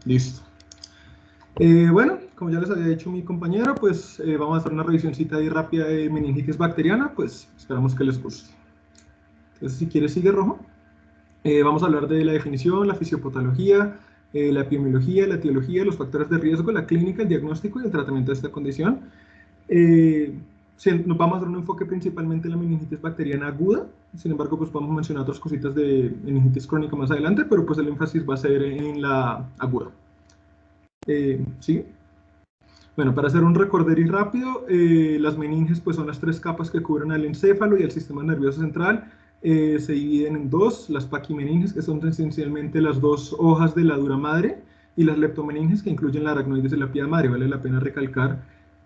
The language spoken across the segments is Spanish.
Listo. Bueno, como ya les había dicho mi compañero, pues vamos a hacer una revisioncita ahí rápida de meningitis bacteriana, pues esperamos que les guste. Entonces, si quieres, sigue Rojo. Vamos a hablar de la definición, la fisiopatología, la epidemiología, la etiología, los factores de riesgo, la clínica, el diagnóstico y el tratamiento de esta condición. Nos vamos a dar un enfoque principalmente en la meningitis bacteriana aguda, sin embargo, pues vamos a mencionar otras cositas de meningitis crónica más adelante, pero pues el énfasis va a ser en la aguda. ¿Sí? Bueno, para hacer un recorderis rápido, las meninges pues, son las tres capas que cubren al encéfalo y al sistema nervioso central. Se dividen en dos, las paquimeninges, que son esencialmente las dos hojas de la dura madre, y las leptomeninges, que incluyen la aracnoides y la pía madre. Vale la pena recalcar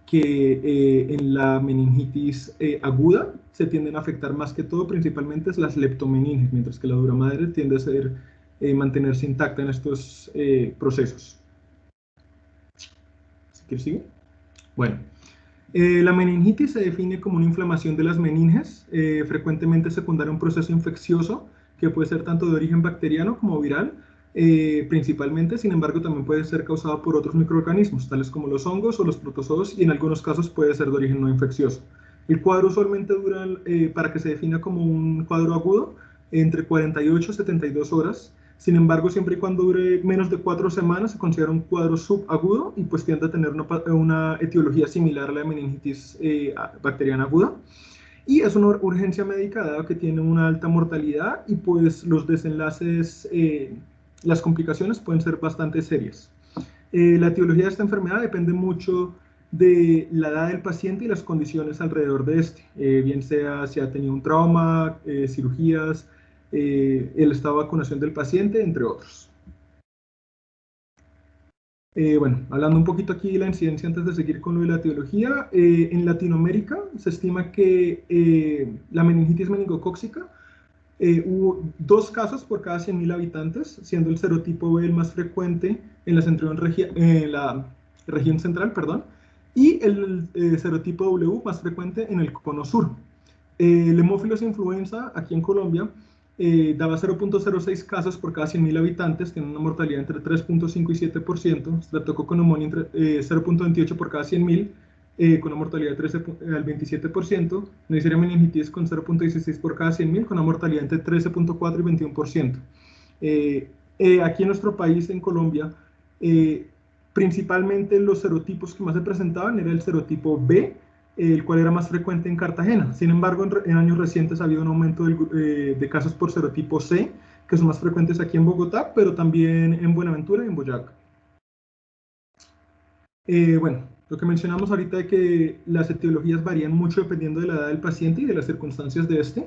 que en la meningitis aguda se tienden a afectar más que todo, principalmente las leptomeninges, mientras que la dura madre tiende a mantenerse intacta en estos procesos. ¿Qué sigue? Bueno, la meningitis se define como una inflamación de las meninges, frecuentemente secundaria a un proceso infeccioso que puede ser tanto de origen bacteriano como viral, principalmente, sin embargo, también puede ser causado por otros microorganismos, tales como los hongos o los protozoos, y en algunos casos puede ser de origen no infeccioso. El cuadro usualmente dura, para que se defina como un cuadro agudo, entre 48 y 72 horas. Sin embargo, siempre y cuando dure menos de 4 semanas, se considera un cuadro subagudo y pues tiende a tener una etiología similar a la meningitis bacteriana aguda. Y es una urgencia médica dado que tiene una alta mortalidad y pues los desenlaces, las complicaciones pueden ser bastante serias. La etiología de esta enfermedad depende mucho de la edad del paciente y las condiciones alrededor de este, bien sea si ha tenido un trauma, cirugías, el estado de vacunación del paciente, entre otros. Bueno, hablando un poquito aquí de la incidencia antes de seguir con lo de la etiología, en Latinoamérica se estima que la meningitis meningocócica hubo 2 casos por cada 100.000 habitantes, siendo el serotipo B el más frecuente en la región central, perdón, y el serotipo W más frecuente en el cono sur. El hemófilos influenza aquí en Colombia daba 0.06 casos por cada 100.000 habitantes, tiene una mortalidad entre 3.5 y 7%, Streptococcus pneumoniae entre 0.28 por cada 100.000, con una mortalidad de 13 al 27%, Neisseria meningitis con 0.16 por cada 100.000, con una mortalidad entre 13.4 y 21%. Aquí en nuestro país, en Colombia, principalmente los serotipos que más se presentaban era el serotipo B, el cual era más frecuente en Cartagena. Sin embargo, en años recientes ha habido un aumento de casos por serotipo C, que son más frecuentes aquí en Bogotá, pero también en Buenaventura y en Boyacá. Bueno, lo que mencionamos ahorita de que las etiologías varían mucho dependiendo de la edad del paciente y de las circunstancias de este.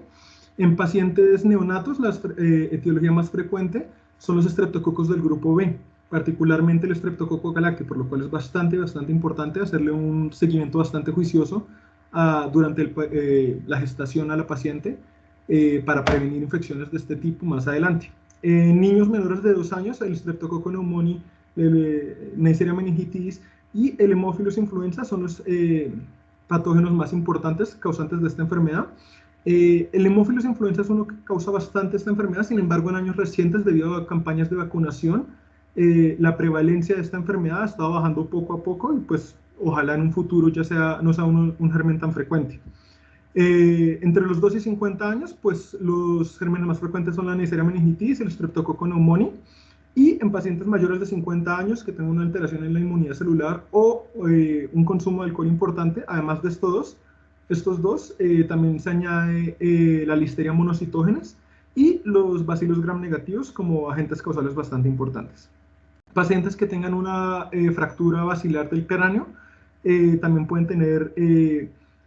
En pacientes neonatos, la etiología más frecuente son los estreptococos del grupo B, particularmente el estreptococo galacti, por lo cual es bastante importante hacerle un seguimiento bastante juicioso durante la gestación a la paciente para prevenir infecciones de este tipo más adelante. En niños menores de 2 años, el Streptococcus pneumoniae, Neisseria meningitis y el Haemophilus influenza son los patógenos más importantes causantes de esta enfermedad. El Haemophilus influenza es uno que causa bastante esta enfermedad, sin embargo, en años recientes, debido a campañas de vacunación, la prevalencia de esta enfermedad ha estado bajando poco a poco y pues ojalá en un futuro ya no sea un germen tan frecuente. Entre los 2 y 50 años, pues los gérmenes más frecuentes son la Neisseria meningitis y el Streptococcus pneumoniae. Y en pacientes mayores de 50 años que tengan una alteración en la inmunidad celular o un consumo de alcohol importante, además de estos dos, también se añade la Listeria monocitógenes y los bacilos gram negativos como agentes causales bastante importantes. Pacientes que tengan una fractura basilar del cráneo también pueden tener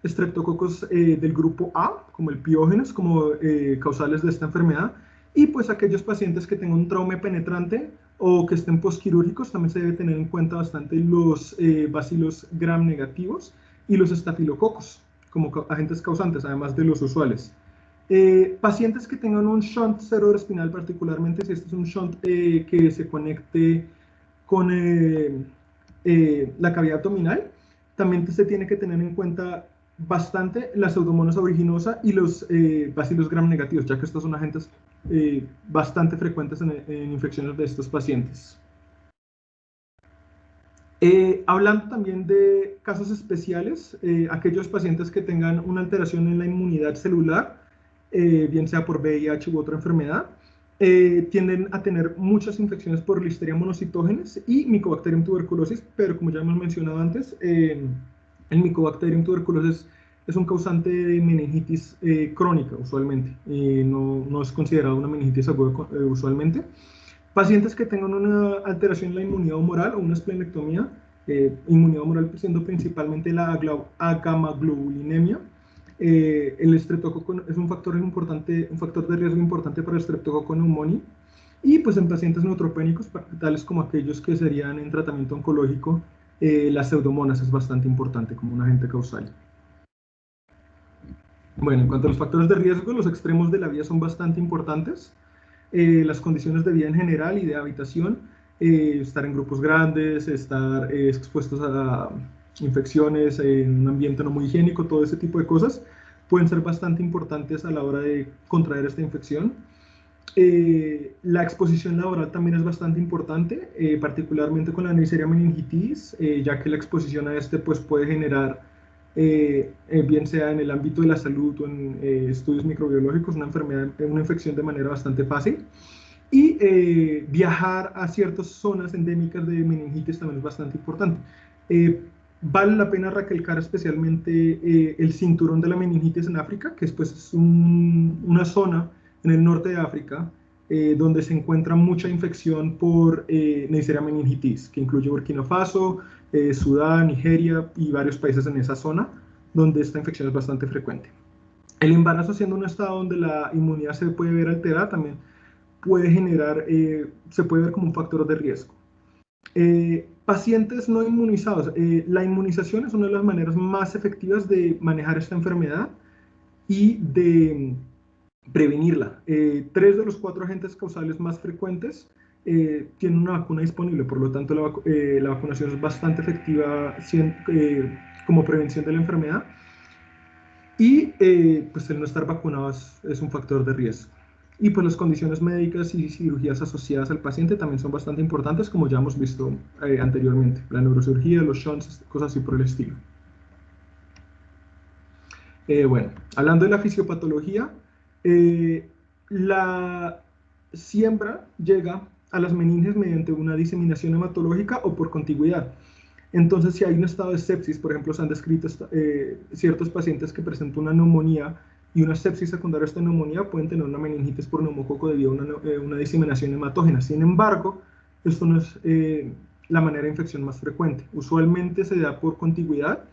estreptococos del grupo A, como el piógenes, como causales de esta enfermedad. Y pues aquellos pacientes que tengan un trauma penetrante o que estén posquirúrgicos, también se debe tener en cuenta bastante los bacilos gram negativos y los estafilococos como agentes causantes, además de los usuales. Pacientes que tengan un shunt cerebroespinal, particularmente si este es un shunt que se conecte con la cavidad abdominal, también se tiene que tener en cuenta bastante la pseudomonas aeruginosa y los bacilos gram negativos, ya que estos son agentes bastante frecuentes en infecciones de estos pacientes. Hablando también de casos especiales, aquellos pacientes que tengan una alteración en la inmunidad celular, bien sea por VIH u otra enfermedad, tienden a tener muchas infecciones por Listeria monocitógenes y Mycobacterium tuberculosis, pero como ya hemos mencionado antes, el Mycobacterium tuberculosis es un causante de meningitis crónica usualmente, no es considerado una meningitis aguda usualmente. Pacientes que tengan una alteración en la inmunidad humoral o una esplenectomía, inmunidad humoral siendo principalmente la agamaglobulinemia, el estreptococo es un factor importante, un factor de riesgo importante para el estreptococo pneumoniae, y pues en pacientes neutropénicos, tales como aquellos que serían en tratamiento oncológico, la pseudomonas es bastante importante como un agente causal. Bueno, en cuanto a los factores de riesgo, los extremos de la vía son bastante importantes. Las condiciones de vida en general y de habitación, estar en grupos grandes, estar expuestos a infecciones en un ambiente no muy higiénico, todo ese tipo de cosas pueden ser bastante importantes a la hora de contraer esta infección. La exposición laboral también es bastante importante, particularmente con la Neisseria meningitis, ya que la exposición a este pues, puede generar, bien sea en el ámbito de la salud o en estudios microbiológicos, una enfermedad, una infección de manera bastante fácil. Y viajar a ciertas zonas endémicas de meningitis también es bastante importante. Vale la pena recalcar especialmente el cinturón de la meningitis en África, que es una zona en el norte de África donde se encuentra mucha infección por Neisseria meningitis, que incluye Burkina Faso, Sudán, Nigeria y varios países en esa zona, donde esta infección es bastante frecuente. El embarazo, siendo un estado donde la inmunidad se puede ver alterada, también puede generar, se puede ver como un factor de riesgo. Pacientes no inmunizados. La inmunización es una de las maneras más efectivas de manejar esta enfermedad y de prevenirla. 3 de los 4 agentes causales más frecuentes tienen una vacuna disponible, por lo tanto la vacunación es bastante efectiva como prevención de la enfermedad, y pues el no estar vacunado es un factor de riesgo. Y pues las condiciones médicas y cirugías asociadas al paciente también son bastante importantes, como ya hemos visto anteriormente, la neurocirugía, los shunts, cosas así por el estilo. Bueno, hablando de la fisiopatología, la siembra llega a las meninges mediante una diseminación hematológica o por contigüidad. Entonces, si hay un estado de sepsis, por ejemplo, se han descrito ciertos pacientes que presentan una neumonía y una sepsis secundaria a esta neumonía, pueden tener una meningitis por neumococo debido a una diseminación hematógena. Sin embargo, esto no es la manera de infección más frecuente. Usualmente se da por contigüidad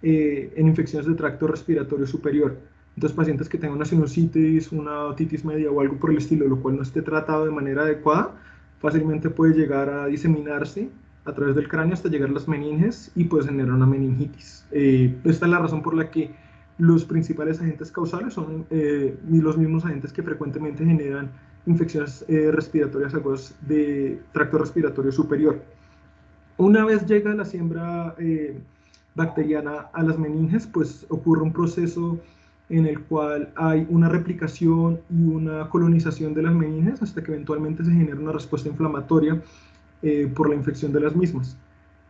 en infecciones de tracto respiratorio superior. Entonces, pacientes que tengan una sinusitis, una otitis media o algo por el estilo, lo cual no esté tratado de manera adecuada, fácilmente puede llegar a diseminarse a través del cráneo hasta llegar a las meninges y puede generar una meningitis. Esta es la razón por la que los principales agentes causales son los mismos agentes que frecuentemente generan infecciones respiratorias agudas de tracto respiratorio superior. Una vez llega la siembra bacteriana a las meninges, pues ocurre un proceso en el cual hay una replicación y una colonización de las meninges hasta que eventualmente se genera una respuesta inflamatoria por la infección de las mismas.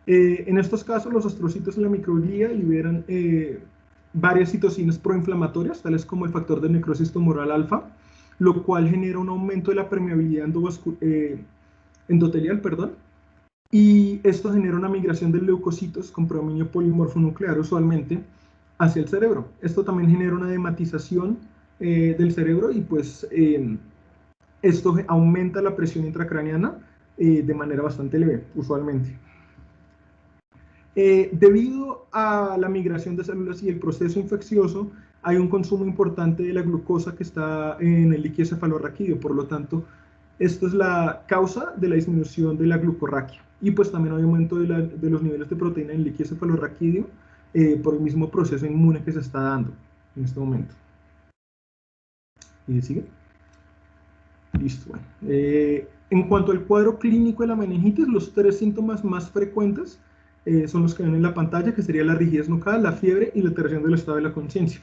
En estos casos, los astrocitos en la microglía liberan varias citocinas proinflamatorias, tales como el factor de necrosis tumoral alfa, lo cual genera un aumento de la permeabilidad endotelial, y esto genera una migración de leucocitos con predominio polimorfonuclear usualmente hacia el cerebro. Esto también genera una dematización del cerebro y pues esto aumenta la presión intracraneana de manera bastante leve, usualmente. Debido a la migración de células y el proceso infeccioso, hay un consumo importante de la glucosa que está en el líquido cefalorraquídeo, por lo tanto, esto es la causa de la disminución de la glucorraquia. Y pues también hay aumento de los niveles de proteína en el líquido cefalorraquídeo por el mismo proceso inmune que se está dando en este momento. ¿Y sigue? Listo. Bueno. En cuanto al cuadro clínico de la meningitis, los 3 síntomas más frecuentes son los que ven en la pantalla, que sería la rigidez nucal, la fiebre y la alteración del estado de la conciencia.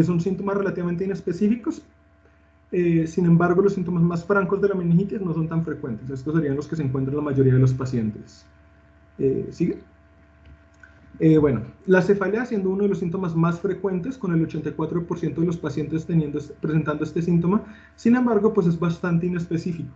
Son síntomas relativamente inespecíficos, sin embargo, los síntomas más francos de la meningitis no son tan frecuentes. Estos serían los que se encuentran en la mayoría de los pacientes. ¿Sigue? Bueno, la cefalea siendo uno de los síntomas más frecuentes, con el 84% de los pacientes presentando este síntoma. Sin embargo, pues es bastante inespecífico.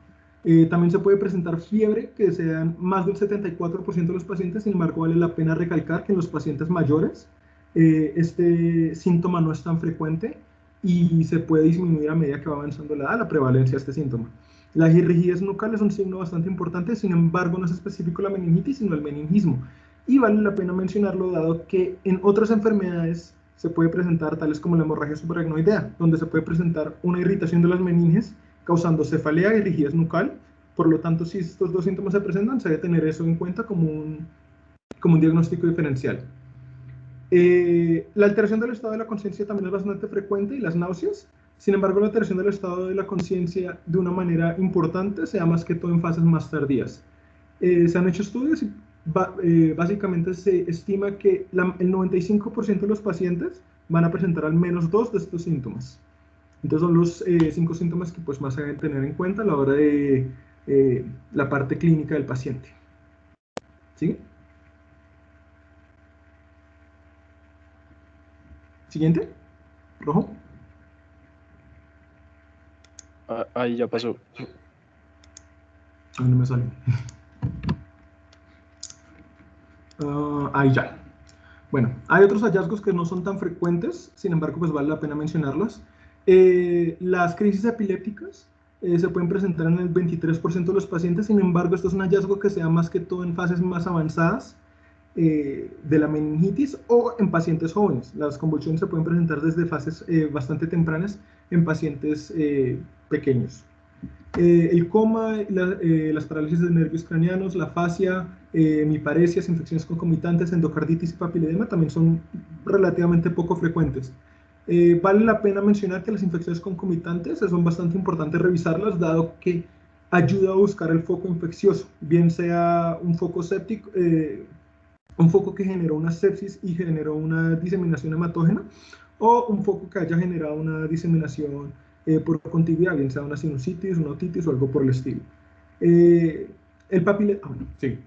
También se puede presentar fiebre, que sean más del 74% de los pacientes. Sin embargo, vale la pena recalcar que en los pacientes mayores este síntoma no es tan frecuente y se puede disminuir a medida que va avanzando la edad la prevalencia de este síntoma. La rigidez nucal es un signo bastante importante, sin embargo no es específico la meningitis, sino el meningismo. Y vale la pena mencionarlo dado que en otras enfermedades se puede presentar, tales como la hemorragia subaracnoidea, donde se puede presentar una irritación de las meninges causando cefalea y rigidez nucal. Por lo tanto, si estos dos síntomas se presentan, se debe tener eso en cuenta como un diagnóstico diferencial. La alteración del estado de la conciencia también es bastante frecuente, y las náuseas. Sin embargo, la alteración del estado de la conciencia de una manera importante se da más que todo en fases más tardías. Se han hecho estudios y básicamente se estima que el 95% de los pacientes van a presentar al menos 2 de estos síntomas. Entonces son los 5 síntomas que pues, más se deben tener en cuenta a la hora de la parte clínica del paciente. ¿Sí? Siguiente. Rojo. Ahí ya pasó. No me sale. Ahí ya. Bueno, hay otros hallazgos que no son tan frecuentes, sin embargo, pues vale la pena mencionarlos. Las crisis epilépticas se pueden presentar en el 23% de los pacientes, sin embargo, esto es un hallazgo que se da más que todo en fases más avanzadas de la meningitis o en pacientes jóvenes. Las convulsiones se pueden presentar desde fases bastante tempranas en pacientes pequeños. El coma, las parálisis de nervios craneanos, la fascia, hemiparesias, infecciones concomitantes, endocarditis y papiledema también son relativamente poco frecuentes. Vale la pena mencionar que las infecciones concomitantes son bastante importantes revisarlas, dado que ayuda a buscar el foco infeccioso, bien sea un foco séptico, un foco que generó una sepsis y generó una diseminación hematógena, o un foco que haya generado una diseminación por contigüidad, bien sea una sinusitis, una otitis o algo por el estilo. El papiloma, bueno, sí.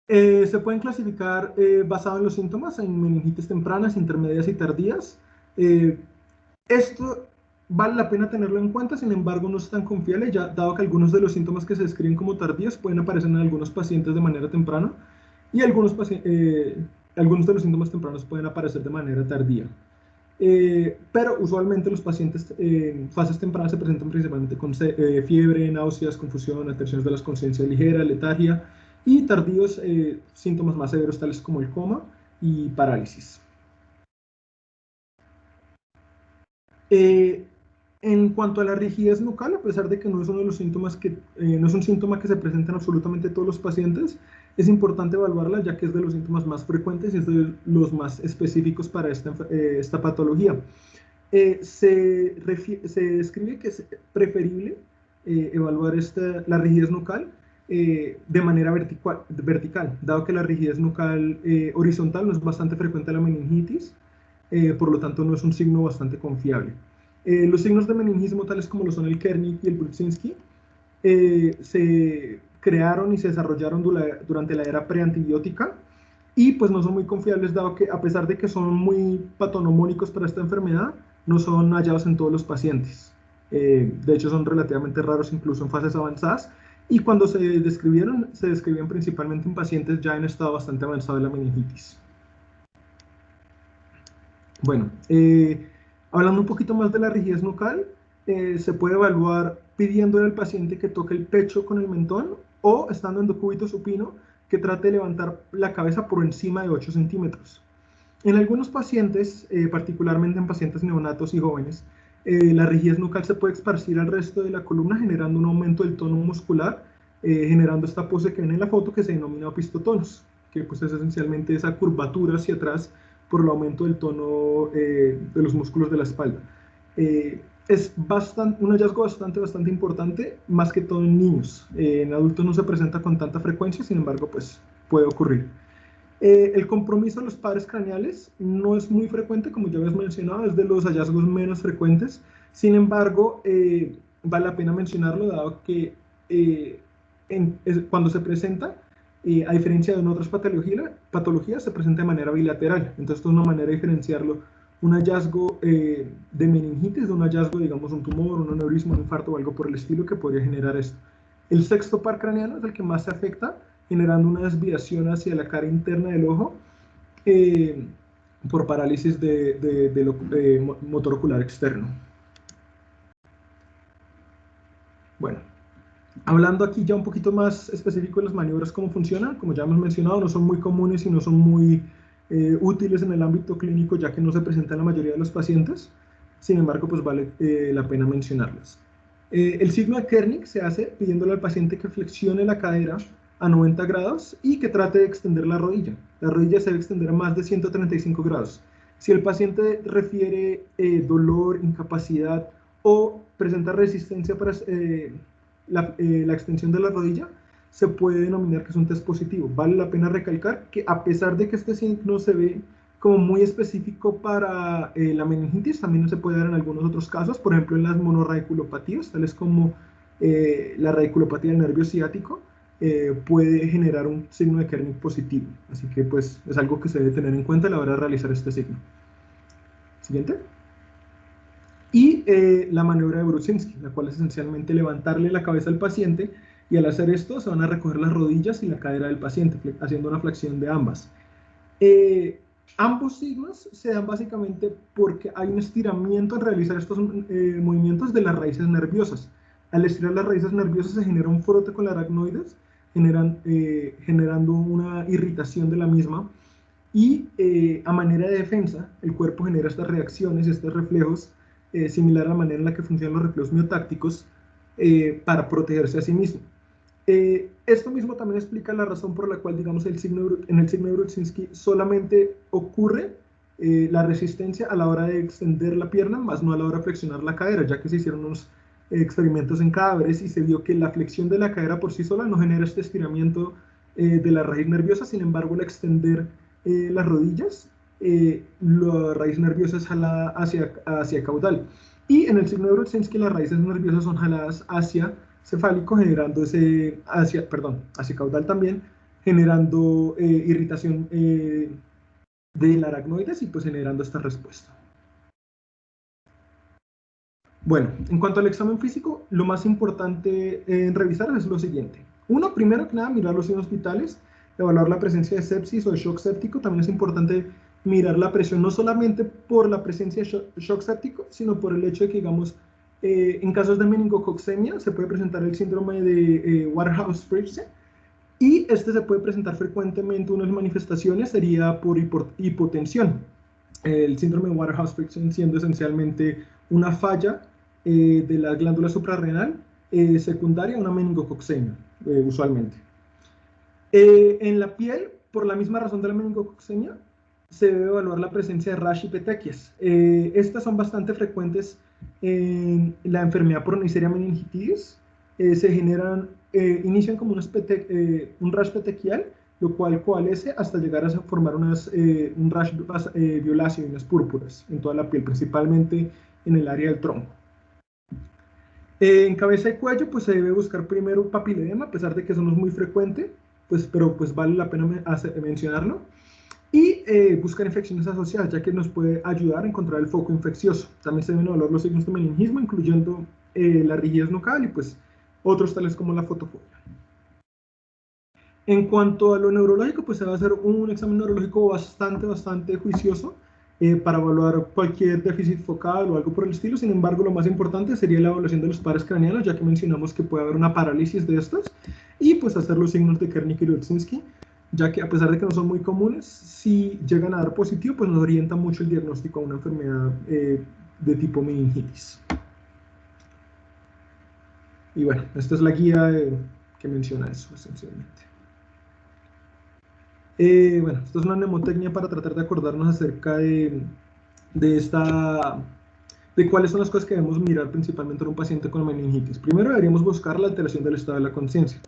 Se pueden clasificar basado en los síntomas en meningitis tempranas, intermedias y tardías. Esto vale la pena tenerlo en cuenta, sin embargo no es tan confiable, ya dado que algunos de los síntomas que se describen como tardíos pueden aparecer en algunos pacientes de manera temprana, y algunos de los síntomas tempranos pueden aparecer de manera tardía. Pero usualmente los pacientes en fases tempranas se presentan principalmente con fiebre, náuseas, confusión, alteraciones de la conciencia ligera, letargia, y tardíos síntomas más severos tales como el coma y parálisis. En cuanto a la rigidez nucal, a pesar de que no es uno de los síntomas no es un síntoma que se presenta en absolutamente todos los pacientes, es importante evaluarla ya que es de los síntomas más frecuentes y es de los más específicos para esta patología. Se describe que es preferible evaluar la rigidez nucal de manera vertical, dado que la rigidez nucal horizontal no es bastante frecuente en la meningitis, por lo tanto no es un signo bastante confiable. Los signos de meningismo, tales como lo son el Kernick y el Brudzinski, se crearon y se desarrollaron durante la era preantibiótica, y pues no son muy confiables, dado que a pesar de que son muy patonomónicos para esta enfermedad, no son hallados en todos los pacientes. De hecho, son relativamente raros incluso en fases avanzadas, y cuando se describían principalmente en pacientes ya en estado bastante avanzado de la meningitis. Bueno, hablando un poquito más de la rigidez nucal, se puede evaluar pidiéndole al paciente que toque el pecho con el mentón, o estando en decúbito supino, que trate de levantar la cabeza por encima de 8 centímetros. En algunos pacientes, particularmente en pacientes neonatos y jóvenes, la rigidez nucal se puede esparcir al resto de la columna, generando un aumento del tono muscular, generando esta pose que ven en la foto, que se denomina opistotonus, que pues es esencialmente esa curvatura hacia atrás por el aumento del tono de los músculos de la espalda. Es un hallazgo bastante importante, más que todo en niños. En adultos no se presenta con tanta frecuencia, sin embargo, pues puede ocurrir. El compromiso de los pares craneales no es muy frecuente, como ya habías mencionado, es de los hallazgos menos frecuentes. Sin embargo, vale la pena mencionarlo, dado que cuando se presenta, A diferencia de en otras patologías, se presenta de manera bilateral. Entonces, esto es una manera de diferenciarlo. Un hallazgo de meningitis de un hallazgo, digamos, un tumor, un aneurisma, un infarto o algo por el estilo que podría generar esto. El sexto par craneano es el que más se afecta, generando una desviación hacia la cara interna del ojo por parálisis de motor ocular externo. Bueno, hablando aquí ya un poquito más específico de las maniobras, cómo funcionan, como ya hemos mencionado, no son muy comunes y no son muy útiles en el ámbito clínico, ya que no se presentan en la mayoría de los pacientes. Sin embargo, pues vale la pena mencionarlas. El signo de Kernig se hace pidiéndole al paciente que flexione la cadera a 90 grados y que trate de extender la rodilla. La rodilla se debe extender a más de 135 grados. Si el paciente refiere dolor, incapacidad o presenta resistencia para la extensión de la rodilla, se puede denominar que es un test positivo. Vale la pena recalcar que a pesar de que este signo se ve como muy específico para la meningitis, también se puede dar en algunos otros casos, por ejemplo en las monorradiculopatías, tales como la radiculopatía del nervio ciático, puede generar un signo de Kernig positivo. Así que pues es algo que se debe tener en cuenta a la hora de realizar este signo. Siguiente. Y la maniobra de Brudzinski, la cual es esencialmente levantarle la cabeza al paciente, y al hacer esto se van a recoger las rodillas y la cadera del paciente, haciendo una flexión de ambas. Ambos signos se dan básicamente porque hay un estiramiento al realizar estos movimientos de las raíces nerviosas. Al estirar las raíces nerviosas se genera un frote con la aracnoides, generando una irritación de la misma, y a manera de defensa, el cuerpo genera estas reacciones, estos reflejos, similar a la manera en la que funcionan los reflejos miotácticos, para protegerse a sí mismo. Esto mismo también explica la razón por la cual, digamos, en el signo de Brudzinski solamente ocurre la resistencia a la hora de extender la pierna, más no a la hora de flexionar la cadera, ya que se hicieron unos experimentos en cadáveres y se vio que la flexión de la cadera por sí sola no genera este estiramiento de la raíz nerviosa. Sin embargo, el extender las rodillas, la raíz nerviosa es jalada hacia caudal. Y en el signo de Brudzinski las raíces nerviosas son jaladas hacia cefálico, generando hacia caudal también, generando irritación del aracnoides y pues generando esta respuesta. Bueno, en cuanto al examen físico, lo más importante en revisar es lo siguiente. Uno, primero que nada, mirar los signos vitales, evaluar la presencia de sepsis o de shock séptico. También es importante mirar la presión, no solamente por la presencia de shock séptico, sino por el hecho de que, digamos, en casos de meningococcemia se puede presentar el síndrome de Waterhouse-Fridge, y este se puede presentar frecuentemente. Unas manifestaciones sería por hipotensión. El síndrome de Waterhouse-Fridge siendo esencialmente una falla de la glándula suprarrenal secundaria a una meningococcemia, usualmente. En la piel, por la misma razón de la meningococcemia, se debe evaluar la presencia de rash y petequias. Estas son bastante frecuentes en la enfermedad por Neisseria meningitidis. Se generan, inician como un rash petequial, lo cual coalesce hasta llegar a formar un rash violáceo y unas púrpuras en toda la piel, principalmente en el área del tronco. En cabeza y cuello, pues se debe buscar primero papiledema, a pesar de que eso no es muy frecuente, pero pues vale la pena mencionarlo. Y buscar infecciones asociadas, ya que nos puede ayudar a encontrar el foco infeccioso. También se deben evaluar los signos de meningismo, incluyendo la rigidez nucal y pues otros tales como la fotofobia. En cuanto a lo neurológico, pues se va a hacer un examen neurológico bastante juicioso para evaluar cualquier déficit focal o algo por el estilo. Sin embargo, lo más importante sería la evaluación de los pares craneanos, ya que mencionamos que puede haber una parálisis de estas, y pues hacer los signos de Kernig y Brudzinski, ya que a pesar de que no son muy comunes, si llegan a dar positivo, pues nos orienta mucho el diagnóstico a una enfermedad de tipo meningitis. Y bueno, esta es la guía que menciona eso, esencialmente. Bueno, esto es una mnemotecnia para tratar de acordarnos acerca de cuáles son las cosas que debemos mirar principalmente en un paciente con meningitis. Primero deberíamos buscar la alteración del estado de la conciencia.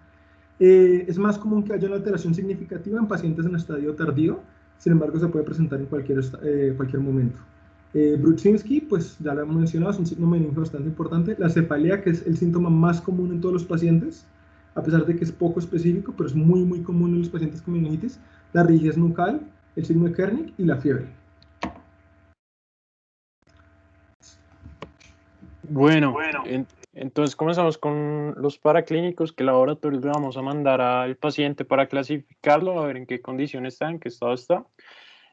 Es más común que haya una alteración significativa en pacientes en estadio tardío, sin embargo se puede presentar en cualquier momento. Brudzinski, pues ya lo hemos mencionado, es un signo meningio bastante importante. La cefalea, que es el síntoma más común en todos los pacientes, a pesar de que es poco específico, pero es muy, muy común en los pacientes con meningitis, la rigidez nucal, el signo de Kernig y la fiebre. Bueno, entonces comenzamos con los paraclínicos, que laboratorios le vamos a mandar al paciente para clasificarlo, a ver en qué condiciones está, en qué estado está.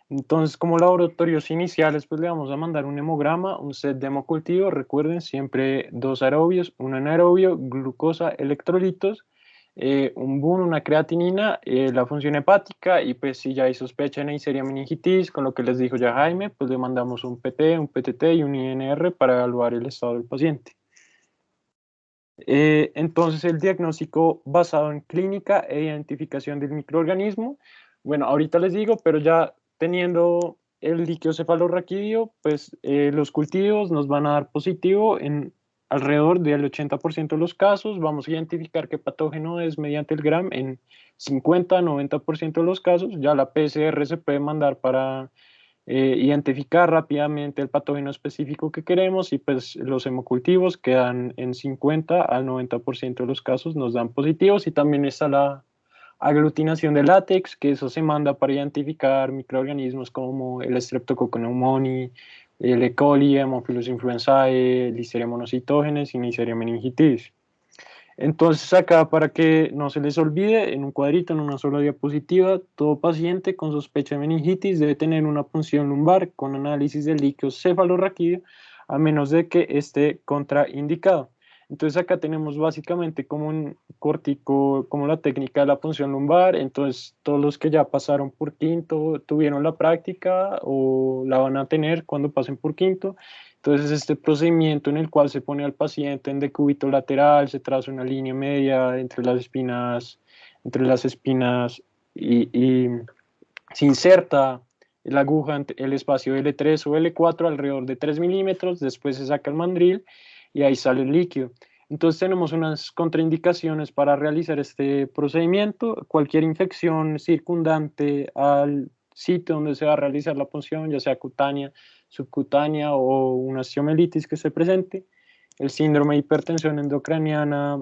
Entonces, como laboratorios iniciales, pues le vamos a mandar un hemograma, un set de hemocultivo, recuerden siempre 2 aerobios, un anaerobio, glucosa, electrolitos, un BUN, una creatinina, la función hepática, y pues si ya hay sospecha de Neisseria meningitis, con lo que les dijo ya Jaime, pues le mandamos un PT, un PTT y un INR para evaluar el estado del paciente. Entonces, el diagnóstico basado en clínica e identificación del microorganismo. Bueno, ahorita les digo, pero ya teniendo el líquido cefalorraquídeo, pues los cultivos nos van a dar positivo en alrededor del 80% de los casos. Vamos a identificar qué patógeno es mediante el GRAM en 50-90% de los casos. Ya la PCR se puede mandar para identificar rápidamente el patógeno específico que queremos, y pues los hemocultivos quedan en 50 al 90% de los casos nos dan positivos. Y también está la aglutinación de látex, que eso se manda para identificar microorganismos como el Streptococcus pneumoniae, el E. coli, Haemophilus influenzae, Listeria monocytogenes y Neisseria meningitis. Entonces acá, para que no se les olvide, en un cuadrito, en una sola diapositiva, todo paciente con sospecha de meningitis debe tener una punción lumbar con análisis del líquido cefalorraquídeo, a menos de que esté contraindicado. Entonces acá tenemos básicamente como un cortico, como la técnica de la punción lumbar. Entonces todos los que ya pasaron por quinto tuvieron la práctica o la van a tener cuando pasen por quinto. Entonces, este procedimiento en el cual se pone al paciente en decúbito lateral, se traza una línea media entre las espinas y se inserta la aguja en el espacio L3 o L4 alrededor de 3 milímetros, después se saca el mandril y ahí sale el líquido. Entonces tenemos unas contraindicaciones para realizar este procedimiento. Cualquier infección circundante al sitio donde se va a realizar la punción, ya sea cutánea, subcutánea o una osteomelitis que se presente, el síndrome de hipertensión endocraniana,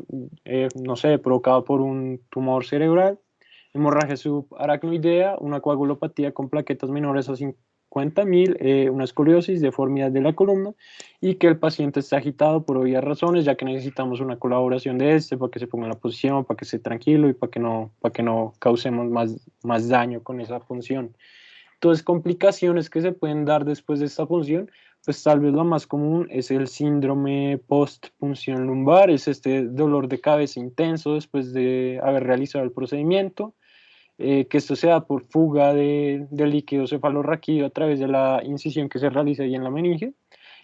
no sé, provocado por un tumor cerebral, hemorragia subaracnoidea, una coagulopatía con plaquetas menores a 50.000, una escoliosis, deformidad de la columna, y que el paciente está agitado por obvias razones, ya que necesitamos una colaboración de este para que se ponga en la posición, para que esté tranquilo y para que no causemos más daño con esa función. Entonces, complicaciones que se pueden dar después de esta punción, pues tal vez lo más común es el síndrome post-punción lumbar, es este dolor de cabeza intenso después de haber realizado el procedimiento, que esto se da por fuga de líquido cefalorraquídeo a través de la incisión que se realiza ahí en la meninge.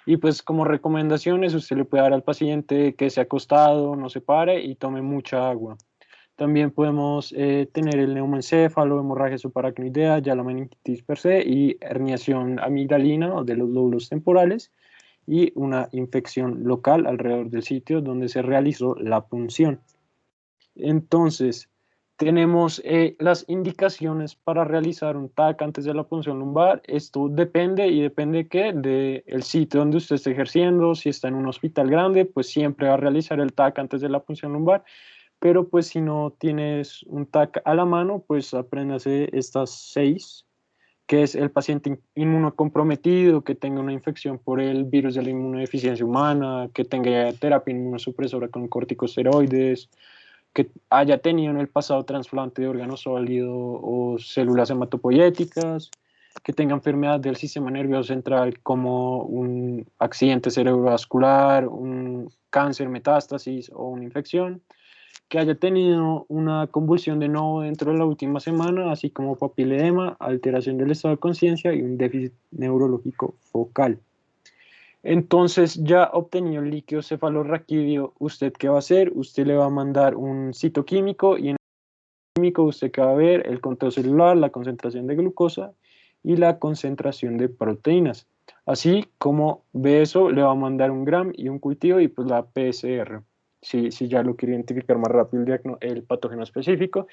Y pues como recomendaciones, usted le puede dar al paciente que se acostado, no se pare y tome mucha agua. También podemos tener el neumoencéfalo, hemorragia subaracnoidea, ya la meningitis per se y herniación amigdalina o de los lóbulos temporales y una infección local alrededor del sitio donde se realizó la punción. Entonces, tenemos las indicaciones para realizar un TAC antes de la punción lumbar. Esto depende ¿qué? Del sitio donde usted esté ejerciendo. Si está en un hospital grande, pues siempre va a realizar el TAC antes de la punción lumbar. Pero pues si no tienes un TAC a la mano, pues apréndase estas 6, que es el paciente inmunocomprometido, que tenga una infección por el virus de la inmunodeficiencia humana, que tenga terapia inmunosupresora con corticosteroides, que haya tenido en el pasado trasplante de órgano sólido o células hematopoyéticas, que tenga enfermedad del sistema nervioso central como un accidente cerebrovascular, un cáncer, metástasis o una infección, que haya tenido una convulsión de nuevo dentro de la última semana, así como papiledema, alteración del estado de conciencia y un déficit neurológico focal. Entonces, ya obtenido el líquido cefalorraquídeo, ¿usted qué va a hacer? Usted le va a mandar un citoquímico, y en el químico usted que va a ver el conteo celular, la concentración de glucosa y la concentración de proteínas. Así como ve eso, le va a mandar un GRAM y un cultivo y pues la PCR, si ya lo quiere identificar más rápido el patógeno específico.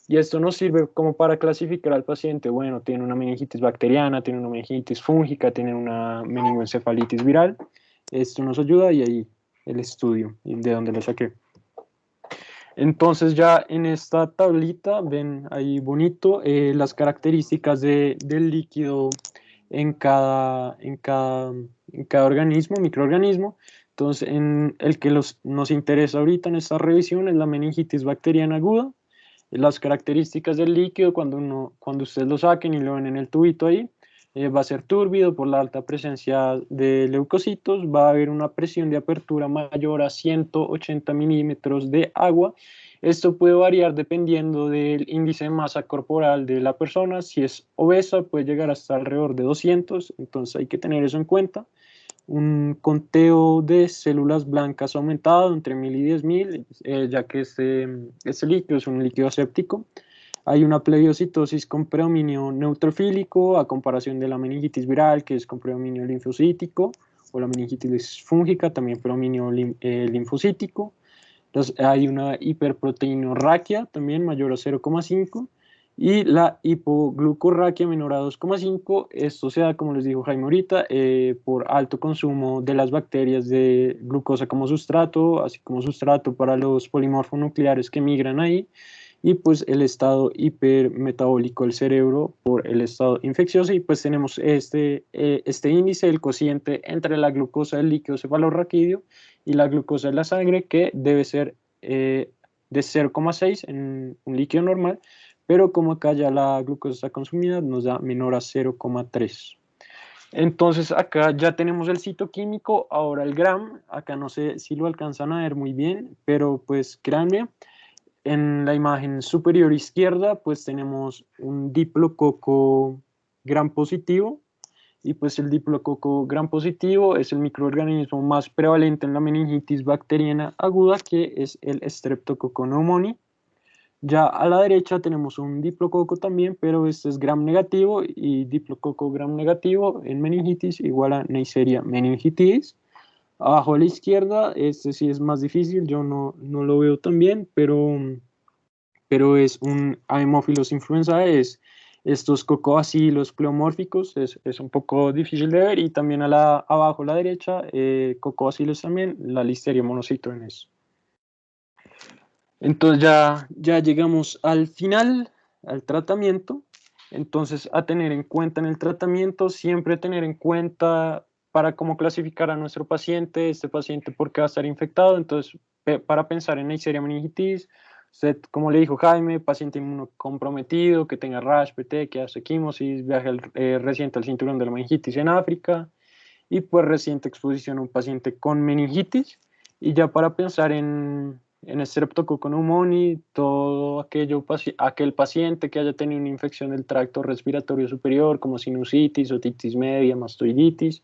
Y esto nos sirve como para clasificar al paciente. Bueno, tiene una meningitis bacteriana, tiene una meningitis fúngica, tiene una meningoencefalitis viral. Esto nos ayuda, y ahí el estudio de dónde lo saqué. Entonces ya en esta tablita ven ahí bonito las características del líquido en cada organismo, microorganismo. Entonces en el que nos interesa ahorita en esta revisión es la meningitis bacteriana aguda. Las características del líquido cuando ustedes lo saquen y lo ven en el tubito ahí, va a ser túrbido por la alta presencia de leucocitos, va a haber una presión de apertura mayor a 180 milímetros de agua. Esto puede variar dependiendo del índice de masa corporal de la persona. Si es obesa, puede llegar hasta alrededor de 200, entonces hay que tener eso en cuenta. Un conteo de células blancas aumentado entre 1000 y 10.000, ya que este líquido es un líquido séptico. Hay una plebiocitosis con predominio neutrofílico a comparación de la meningitis viral, que es con predominio linfocítico, o la meningitis fúngica, también predominio linfocítico. Entonces, hay una hiperproteinorraquia, también mayor a 0,5, y la hipoglucorraquia menor a 2,5. Esto se da, como les dijo Jaime ahorita, por alto consumo de las bacterias de glucosa como sustrato, así como sustrato para los polimorfonucleares que migran ahí, y pues el estado hipermetabólico del cerebro por el estado infeccioso. Y pues tenemos este índice, el cociente entre la glucosa del líquido cefalorraquídeo y la glucosa de la sangre, que debe ser de 0,6 en un líquido normal, pero como acá ya la glucosa está consumida, nos da menor a 0,3. Entonces acá ya tenemos el citoquímico, ahora el gram. Acá no sé si lo alcanzan a ver muy bien, pero pues créanme, en la imagen superior izquierda pues tenemos un diplococo gram positivo, y pues el diplococo gram positivo es el microorganismo más prevalente en la meningitis bacteriana aguda, que es el Streptococcus pneumoniae. Ya a la derecha tenemos un diplococo también, pero este es gram negativo, y diplococo gram negativo en meningitis igual a Neisseria meningitidis. Abajo a la izquierda, este sí es más difícil, yo no lo veo tan bien, pero es un Haemophilus influenzae, es estos cocobacilos pleomórficos, es un poco difícil de ver, y también abajo a la derecha, cocobacilos también, la Listeria monocytogenes. Entonces ya llegamos al final, al tratamiento. Entonces, a tener en cuenta en el tratamiento, siempre tener en cuenta para cómo clasificar a nuestro paciente, este paciente por qué va a estar infectado. Entonces, para pensar en Neisseria meningitis, usted, como le dijo Jaime, paciente inmunocomprometido, que tenga rash, PT, que hace quimosis, viaje reciente al cinturón de la meningitis en África, y pues reciente exposición a un paciente con meningitis. Y ya para pensar en Streptococcus pneumoniae, todo aquel paciente que haya tenido una infección del tracto respiratorio superior, como sinusitis, otitis media, mastoiditis,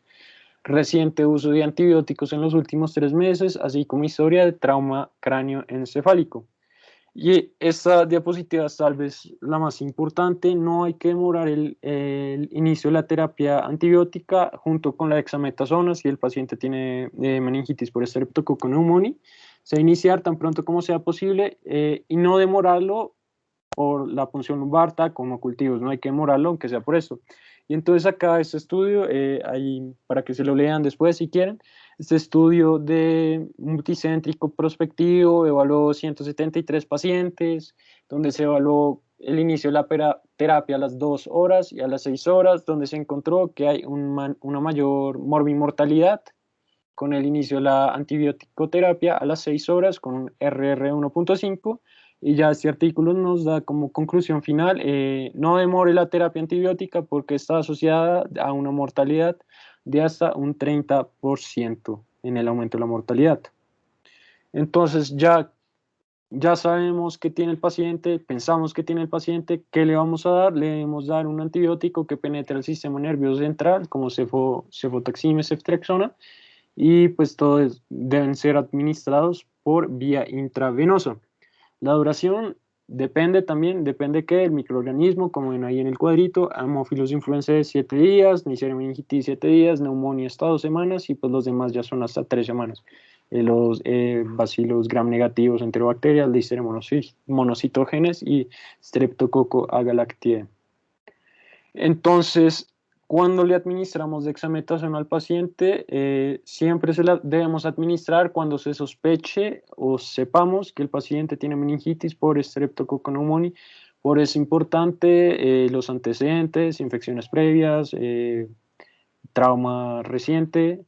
reciente uso de antibióticos en los últimos 3 meses, así como historia de trauma cráneoencefálico. Y esta diapositiva es tal vez la más importante. No hay que demorar el inicio de la terapia antibiótica junto con la dexametasona si el paciente tiene meningitis por Streptococcus pneumoniae. Se va a iniciar tan pronto como sea posible, y no demorarlo por la punción lumbar, como cultivos. No hay que demorarlo, aunque sea por eso. Y entonces acá este estudio, ahí para que se lo lean después si quieren, este estudio de multicéntrico prospectivo evaluó 173 pacientes, donde se evaluó el inicio de la terapia a las 2 horas y a las 6 horas, donde se encontró que hay una mayor morbimortalidad con el inicio de la antibiótico-terapia a las 6 horas con un RR 1.5. Y ya este artículo nos da como conclusión final, no demore la terapia antibiótica porque está asociada a una mortalidad de hasta un 30% en el aumento de la mortalidad. Entonces ya sabemos qué tiene el paciente, pensamos que tiene el paciente, qué le vamos a dar. Le debemos dar un antibiótico que penetre el sistema nervioso central, como cefotaxime, ceftriaxona, y pues todos deben ser administrados por vía intravenosa. La duración depende que el microorganismo, como ven ahí en el cuadrito, Haemophilus influenzae 7 días, Neisseria meningitis 7 días, neumonía hasta 2 semanas, y pues los demás ya son hasta 3 semanas. Los bacilos gram negativos, enterobacterias, Listeria monocytogenes y Streptococcus agalactiae. Entonces, Cuando le administramos dexametasona al paciente, siempre se la debemos administrar cuando se sospeche o sepamos que el paciente tiene meningitis por Streptococcus pneumoniae. Por eso es importante los antecedentes, infecciones previas, trauma reciente,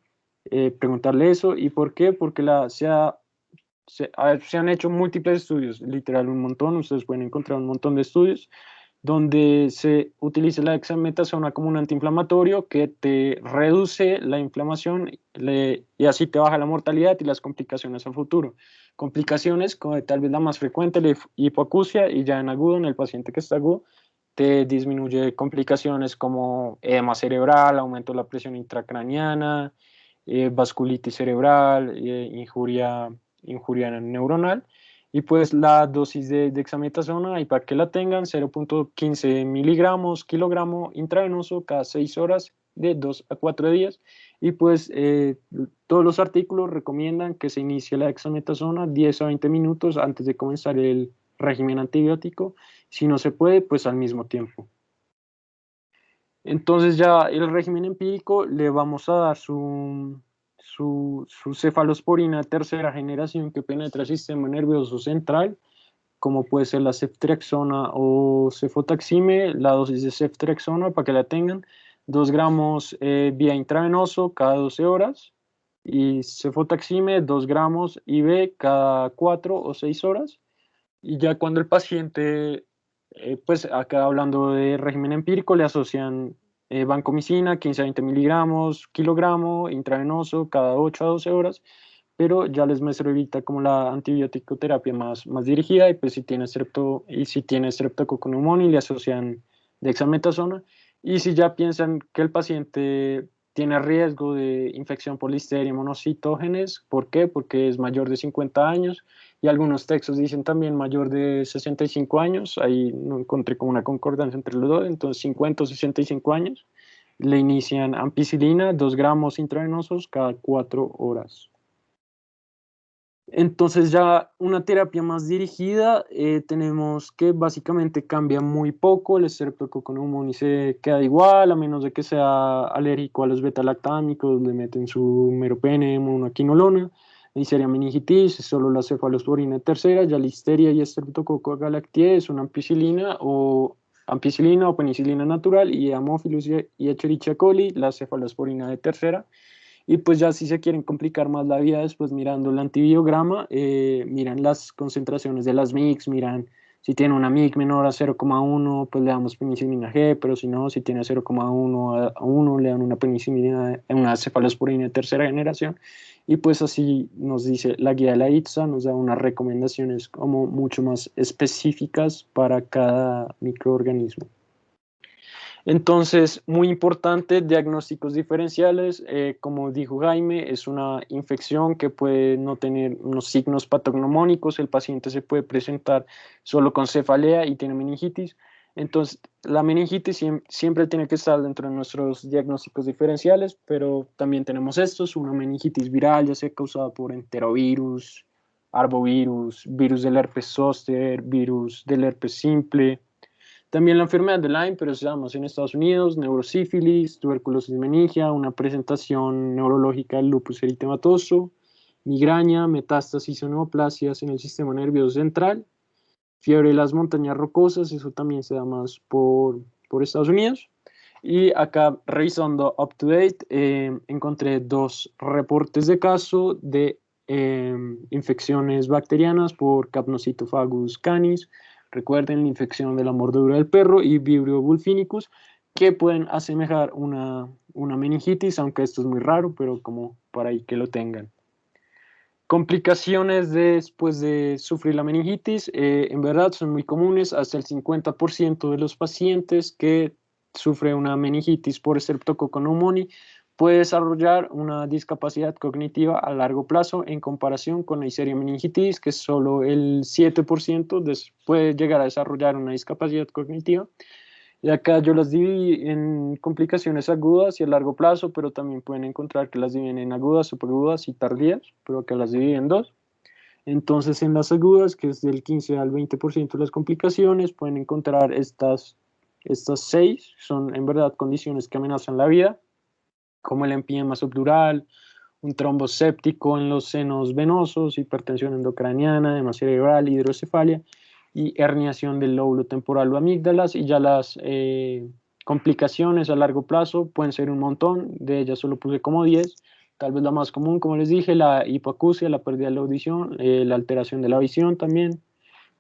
preguntarle eso. ¿Y por qué? Porque se han hecho múltiples estudios, literal un montón, ustedes pueden encontrar un montón de estudios donde se utiliza la dexametasona como un antiinflamatorio que te reduce la inflamación y así te baja la mortalidad y las complicaciones a futuro. Complicaciones como tal vez la más frecuente, la hipoacusia, y ya en agudo, en el paciente que está agudo, te disminuye complicaciones como edema cerebral, aumento de la presión intracraniana, vasculitis cerebral, injuria neuronal. Y pues la dosis de dexametasona, y para que la tengan, 0.15 miligramos kilogramo intravenoso cada 6 horas de 2 a 4 días. Y pues todos los artículos recomiendan que se inicie la dexametasona 10 a 20 minutos antes de comenzar el régimen antibiótico. Si no se puede, pues al mismo tiempo. Entonces ya el régimen empírico le vamos a dar su cefalosporina tercera generación que penetra el sistema nervioso central, como puede ser la ceftriaxona o cefotaxime. La dosis de ceftriaxona, para que la tengan, 2 gramos vía intravenoso cada 12 horas, y cefotaxime 2 gramos IV cada 4 o 6 horas. Y ya cuando el paciente, pues acá hablando de régimen empírico, le asocian vancomicina, 15 a 20 miligramos, kilogramo, intravenoso, cada 8 a 12 horas, pero ya les muestro ahorita como la antibiótico terapia más dirigida, y pues si tiene Streptococcus pneumoniae le asocian dexametasona. Y si ya piensan que el paciente tiene riesgo de infección por listeria monocitógenes, ¿por qué? Porque es mayor de 50 años, y algunos textos dicen también mayor de 65 años, ahí no encontré como una concordancia entre los dos, entonces 50 o 65 años, le inician ampicilina, 2 gramos intravenosos cada 4 horas. Entonces ya una terapia más dirigida, tenemos que básicamente cambia muy poco, el Streptococcus pneumoniae se queda igual, a menos de que sea alérgico a los beta-lactámicos, le meten su meropenem o una quinolona. Neisseria meningitis, solo la cefalosporina tercera, ya listeria y Streptococcus galactiae es una ampicilina o penicilina natural, y Haemophilus y Escherichia coli, la cefalosporina de tercera. Y pues ya si se quieren complicar más la vida después mirando el antibiograma, miran las concentraciones de las MICs, miran si tiene una MIC menor a 0,1, pues le damos penicilina G, pero si no, si tiene 0,1 a 1, le dan una penicilina, una cefalosporina de tercera generación. Y pues así nos dice la guía de la ITSA, nos da unas recomendaciones como mucho más específicas para cada microorganismo. Entonces, muy importante, diagnósticos diferenciales. Como dijo Jaime, es una infección que puede no tener unos signos patognomónicos. El paciente se puede presentar solo con cefalea y tiene meningitis. Entonces, la meningitis siempre tiene que estar dentro de nuestros diagnósticos diferenciales, pero también tenemos estos: una meningitis viral, ya sea causada por enterovirus, arbovirus, virus del herpes zóster, virus del herpes simple. También la enfermedad de Lyme, pero se da más en Estados Unidos, neurosífilis, tuberculosis meningia, una presentación neurológica del lupus eritematoso, migraña, metástasis o neoplasias en el sistema nervioso central, fiebre de las montañas rocosas, eso también se da más por Estados Unidos. Y acá, revisando up to date, encontré 2 reportes de caso de infecciones bacterianas por Capnocytophagous canis. Recuerden la infección de la mordedura del perro, y Vibrio vulfinicus, que pueden asemejar una meningitis, aunque esto es muy raro, pero como para ahí que lo tengan. Complicaciones después de sufrir la meningitis, en verdad son muy comunes. Hasta el 50% de los pacientes que sufren una meningitis por Streptococcus pneumoniae puede desarrollar una discapacidad cognitiva a largo plazo, en comparación con Neisseria meningitis, que solo el 7% puede llegar a desarrollar una discapacidad cognitiva. Y acá yo las dividí en complicaciones agudas y a largo plazo, pero también pueden encontrar que las dividen en agudas, superagudas y tardías, pero acá las dividen en 2. Entonces, en las agudas, que es del 15 al 20% de las complicaciones, pueden encontrar estas Estas 6 son en verdad condiciones que amenazan la vida, como el empiema subdural, un trombo séptico en los senos venosos, hipertensión endocraniana, edema cerebral, hidrocefalia y herniación del lóbulo temporal o amígdalas. Y ya las complicaciones a largo plazo pueden ser un montón, de ellas solo puse como 10. Tal vez la más común, como les dije, la hipoacusia, la pérdida de la audición, la alteración de la visión también,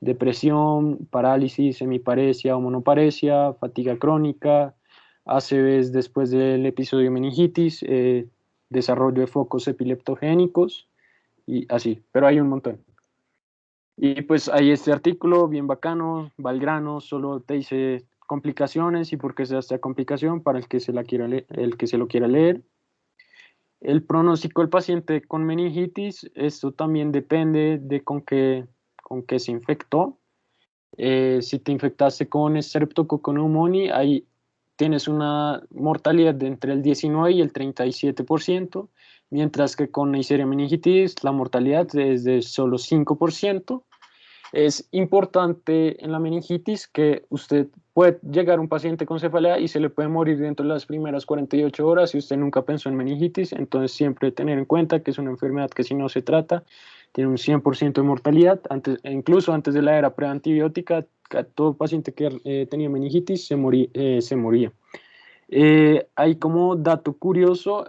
depresión, parálisis, semiparesia o monoparesia, fatiga crónica, ACVs después del episodio de meningitis, desarrollo de focos epileptogénicos y así, pero hay un montón. Y pues hay este artículo bien bacano, va al grano, solo te dice complicaciones y por qué se da esta complicación para el que se la quiera el que se lo quiera leer. El pronóstico del paciente con meningitis, esto también depende de con qué se infectó. Si te infectaste con Streptococcus pneumoniae, ahí tienes una mortalidad de entre el 19 y el 37%, mientras que con Neisseria meningitis la mortalidad es de solo 5%. Es importante en la meningitis que usted puede llegar a un paciente con cefalea y se le puede morir dentro de las primeras 48 horas si usted nunca pensó en meningitis, entonces siempre tener en cuenta que es una enfermedad que si no se trata tiene un 100% de mortalidad, incluso antes de la era preantibiótica, todo paciente que tenía meningitis se moría. Hay como dato curioso,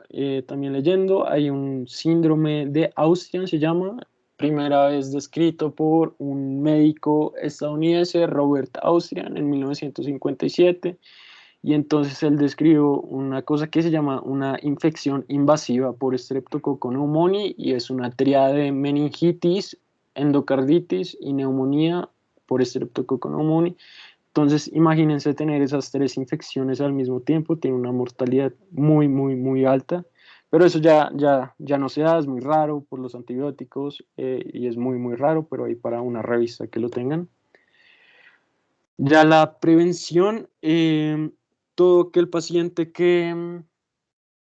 también leyendo, hay un síndrome de Austrian, se llama, primera vez descrito por un médico estadounidense, Robert Austrian, en 1957, y entonces él describió una cosa que se llama una infección invasiva por Streptococcus pneumoniae, y es una tríada de meningitis, endocarditis y neumonía por Streptococcus pneumoniae. Entonces, imagínense tener esas 3 infecciones al mismo tiempo, tiene una mortalidad muy, muy, muy alta, pero eso ya no se da, es muy raro por los antibióticos y es muy, muy raro, pero hay para una revista que lo tengan. Ya la prevención, todo aquel paciente que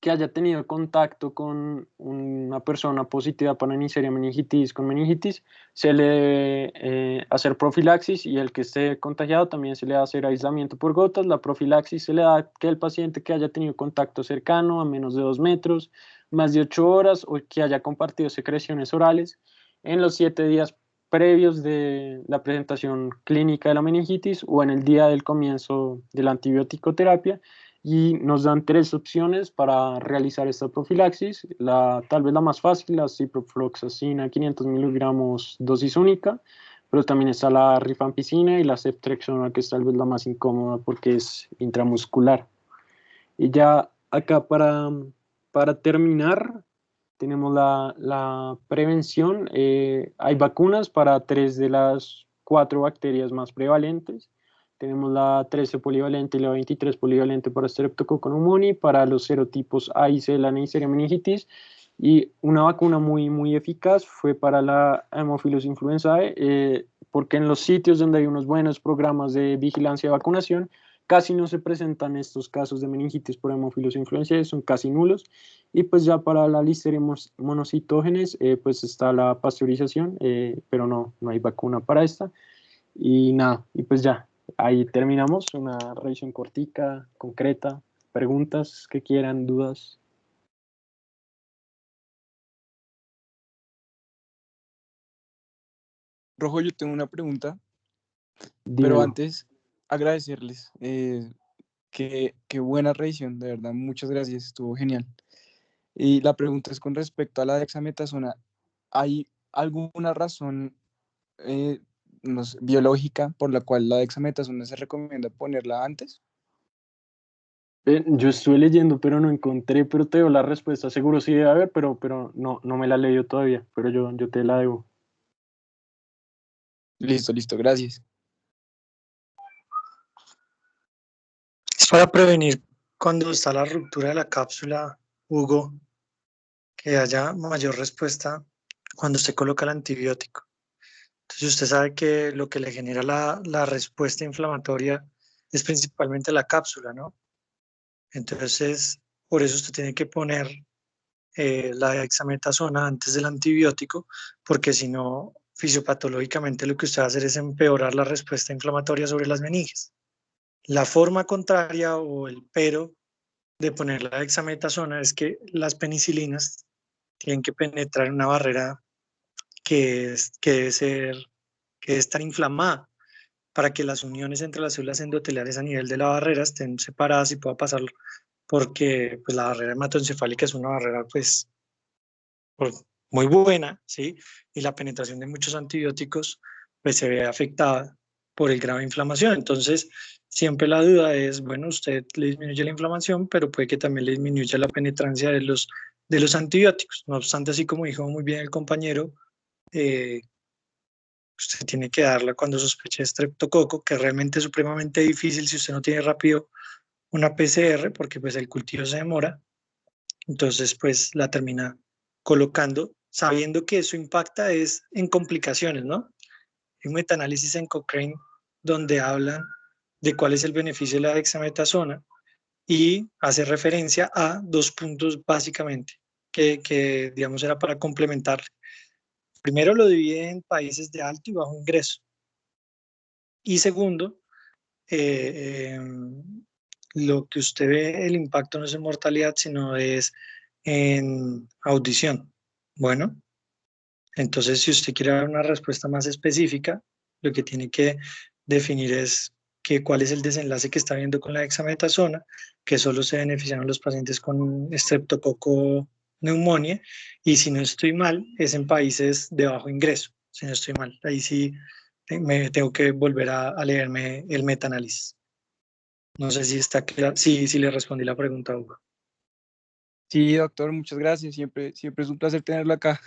haya tenido contacto con una persona positiva para Neisseria meningitis con meningitis, se le debe hacer profilaxis, y el que esté contagiado también se le va a hacer aislamiento por gotas. La profilaxis se le da a aquel paciente que haya tenido contacto cercano a menos de 2 metros, más de 8 horas, o que haya compartido secreciones orales en los 7 días previos de la presentación clínica de la meningitis o en el día del comienzo de la antibiótico-terapia. Y nos dan 3 opciones para realizar esta profilaxis. Tal vez la más fácil, la ciprofloxacina 500 miligramos dosis única, pero también está la rifampicina y la ceftriaxona, que es tal vez la más incómoda porque es intramuscular. Y ya acá para terminar, tenemos la prevención. Hay vacunas para 3 de las 4 bacterias más prevalentes. Tenemos la 13 polivalente y la 23 polivalente para Streptococcus pneumoniae, para los serotipos A y C de la Neisseria meningitis, y una vacuna muy, muy eficaz fue para la Haemophilus influenzae, porque en los sitios donde hay unos buenos programas de vigilancia y vacunación, casi no se presentan estos casos de meningitis por Haemophilus influenzae, son casi nulos. Y pues ya para la Listeria monocitógenes, pues está la pasteurización, pero no hay vacuna para esta. Y nada, y pues ya, ahí terminamos, una revisión cortica, concreta, preguntas que quieran, dudas. Rojo, yo tengo una pregunta, pero Dímelo. antes agradecerles. Qué buena revisión, de verdad, muchas gracias, estuvo genial. Y la pregunta es con respecto a la dexametasona. ¿Hay alguna razón no sé, biológica por la cual la dexametasona se recomienda ponerla antes? Yo estuve leyendo, pero no encontré, pero te doy la respuesta. Seguro sí debe haber, pero no me la he leído todavía, pero yo te la debo. Listo, gracias. Es para prevenir cuando está la ruptura de la cápsula, Hugo, que haya mayor respuesta cuando usted coloca el antibiótico. Entonces usted sabe que lo que le genera la respuesta inflamatoria es principalmente la cápsula, ¿no? Entonces, por eso usted tiene que poner la dexametasona antes del antibiótico, porque si no, fisiopatológicamente lo que usted va a hacer es empeorar la respuesta inflamatoria sobre las meninges. La forma contraria o el pero de poner la dexametasona es que las penicilinas tienen que penetrar una barrera que debe estar inflamada para que las uniones entre las células endoteliales a nivel de la barrera estén separadas y pueda pasar, porque pues, la barrera hematoencefálica es una barrera pues muy buena, ¿sí? Y la penetración de muchos antibióticos pues se ve afectada por el grado de inflamación. Entonces, siempre la duda es, bueno, usted le disminuye la inflamación, pero puede que también le disminuya la penetrancia de los antibióticos. No obstante, así como dijo muy bien el compañero, usted tiene que darla cuando sospeche de estreptococo, que realmente es supremamente difícil si usted no tiene rápido una PCR, porque pues el cultivo se demora. Entonces, pues la termina colocando, sabiendo que eso impacta es en complicaciones, ¿no? Hay un metaanálisis en Cochrane donde hablan de cuál es el beneficio de la dexametasona y hace referencia a dos puntos básicamente que digamos, era para complementar. Primero, lo divide en países de alto y bajo ingreso. Y segundo, lo que usted ve, el impacto no es en mortalidad, sino es en audición. Bueno, entonces si usted quiere dar una respuesta más específica, lo que tiene que definir es cuál es el desenlace que está viendo con la dexametasona, que solo se beneficiaron los pacientes con estreptococo neumonía, y si no estoy mal, es en países de bajo ingreso, si no estoy mal. Ahí sí me tengo que volver a leerme el metaanálisis. No sé si está claro, sí le respondí la pregunta, Hugo. Sí, doctor, muchas gracias. Siempre es un placer tenerlo acá.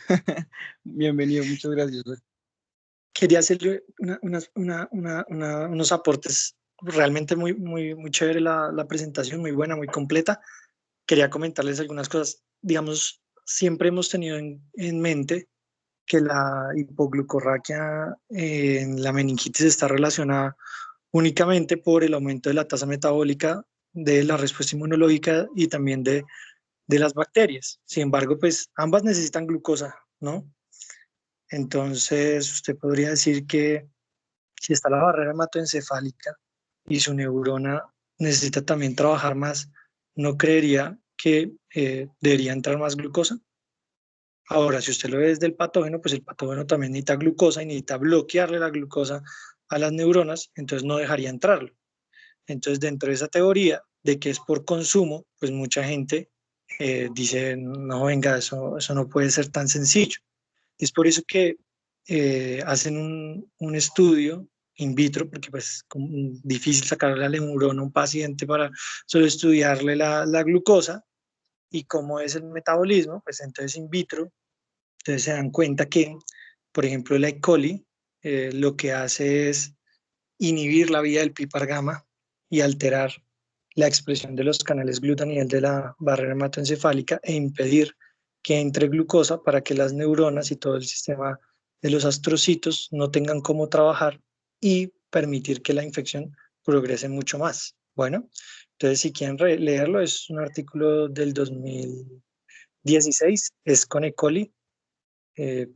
Bienvenido, muchas gracias. Quería hacerle unos aportes. Realmente muy chévere la presentación, muy buena, muy completa. Quería comentarles algunas cosas. Digamos, siempre hemos tenido en mente que la hipoglucorraquia en la meningitis está relacionada únicamente por el aumento de la tasa metabólica, de la respuesta inmunológica y también de las bacterias. Sin embargo, pues ambas necesitan glucosa, ¿no? Entonces, usted podría decir que si está la barrera hematoencefálica y su neurona necesita también trabajar más, ¿no creería que debería entrar más glucosa? Ahora, si usted lo ve desde el patógeno, pues el patógeno también necesita glucosa y necesita bloquearle la glucosa a las neuronas, entonces no dejaría entrarlo. Entonces, dentro de esa teoría de que es por consumo, pues mucha gente dice, no, venga, eso no puede ser tan sencillo. Es por eso que hacen un estudio in vitro, porque pues es difícil sacarle la neurona a un paciente para solo estudiarle la glucosa y cómo es el metabolismo, pues entonces in vitro, entonces se dan cuenta que, por ejemplo, la E. coli lo que hace es inhibir la vía del PPAR gamma y alterar la expresión de los canales GLUT a nivel de la barrera hematoencefálica e impedir que entre glucosa para que las neuronas y todo el sistema de los astrocitos no tengan cómo trabajar y permitir que la infección progrese mucho más. Bueno, entonces si quieren leerlo, es un artículo del 2016, es con E. coli,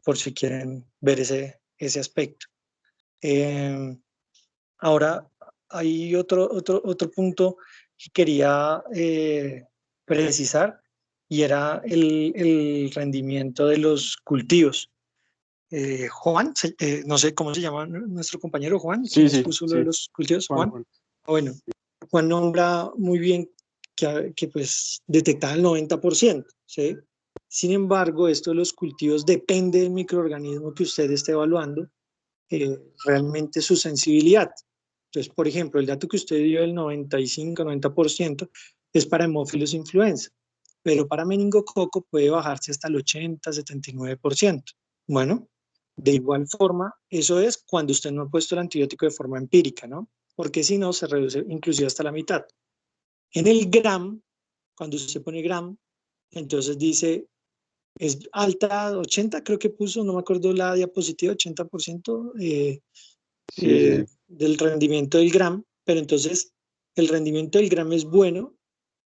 por si quieren ver ese aspecto. Ahora, hay otro punto que quería precisar y era el rendimiento de los cultivos. Juan, no sé cómo se llama nuestro compañero Juan, Sí, ¿quién puso lo de los cultivos? Juan. Bueno, Juan nombra muy bien que pues detectaba el 90%, ¿sí? Sin embargo, esto de los cultivos depende del microorganismo que usted esté evaluando, realmente su sensibilidad. Entonces, por ejemplo, el dato que usted dio del 95-90% es para Haemophilus influenza, pero para meningococo puede bajarse hasta el 80-79%. Bueno, de igual forma, eso es cuando usted no ha puesto el antibiótico de forma empírica, ¿no? Porque si no, se reduce inclusive hasta la mitad. En el GRAM, cuando usted pone GRAM, entonces dice, es alta, 80, creo que puso, no me acuerdo la diapositiva, 80% del rendimiento del GRAM, pero entonces el rendimiento del GRAM es bueno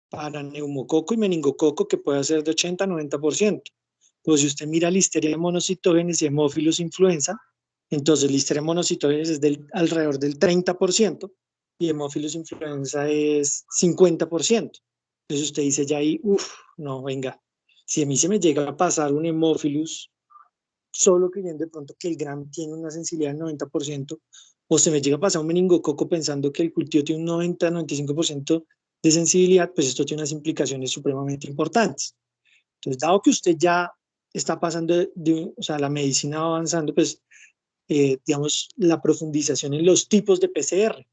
para neumococo y meningococo, que puede ser de 80-90%. Pues si usted mira Listeria monocitógenes y Haemophilus influenza, entonces Listeria monocitógenes es alrededor del 30%, y Haemophilus influenza es 50%. Entonces usted dice ya ahí, no, venga, si a mí se me llega a pasar un Haemophilus, solo creyendo de pronto que el Gram tiene una sensibilidad del 90%, o se me llega a pasar un meningococo pensando que el cultivo tiene un 90-95% de sensibilidad, pues esto tiene unas implicaciones supremamente importantes. Entonces, dado que usted ya está pasando o sea, la medicina va avanzando, pues, digamos, la profundización en los tipos de PCR.